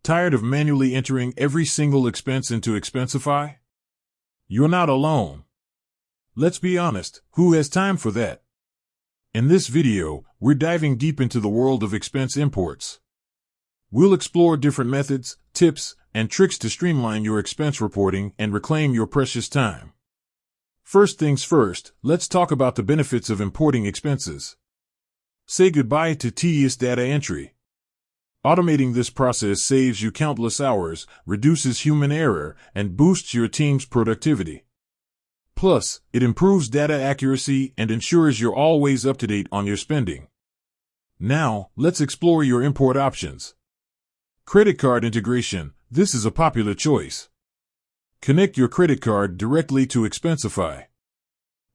Tired of manually entering every single expense into Expensify? You're not alone. Let's be honest, who has time for that? In this video, we're diving deep into the world of expense imports. We'll explore different methods, tips, and tricks to streamline your expense reporting and reclaim your precious time. First things first, let's talk about the benefits of importing expenses. Say goodbye to tedious data entry. Automating this process saves you countless hours, reduces human error, and boosts your team's productivity. Plus, it improves data accuracy and ensures you're always up to date on your spending. Now, let's explore your import options. Credit card integration. This is a popular choice. Connect your credit card directly to Expensify.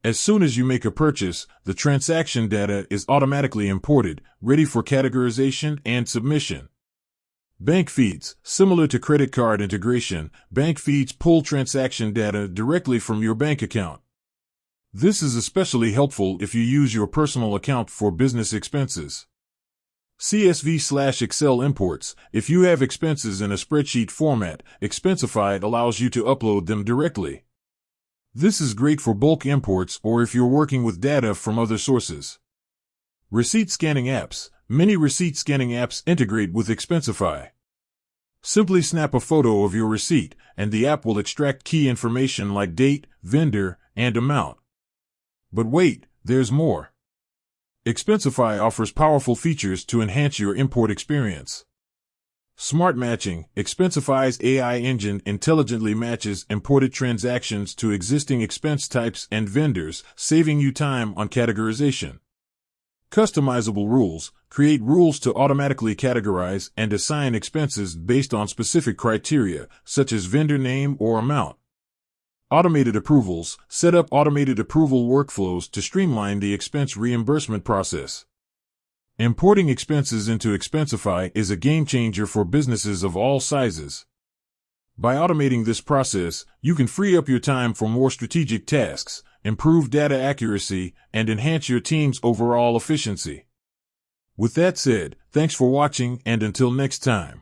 As soon as you make a purchase, the transaction data is automatically imported, ready for categorization and submission. Bank feeds. Similar to credit card integration, bank feeds pull transaction data directly from your bank account. This is especially helpful if you use your personal account for business expenses. CSV/Excel imports. If you have expenses in a spreadsheet format, Expensify allows you to upload them directly. This is great for bulk imports or if you're working with data from other sources. Receipt scanning apps. Many receipt scanning apps integrate with Expensify. Simply snap a photo of your receipt, and the app will extract key information like date, vendor, and amount. But wait, there's more. Expensify offers powerful features to enhance your import experience. Smart matching. Expensify's AI engine intelligently matches imported transactions to existing expense types and vendors, saving you time on categorization. Customizable rules. Create rules to automatically categorize and assign expenses based on specific criteria, such as vendor name or amount. Automated approvals. Set up automated approval workflows to streamline the expense reimbursement process. Importing expenses into Expensify is a game changer for businesses of all sizes. By automating this process, you can free up your time for more strategic tasks, improve data accuracy, and enhance your team's overall efficiency. With that said, thanks for watching, and until next time.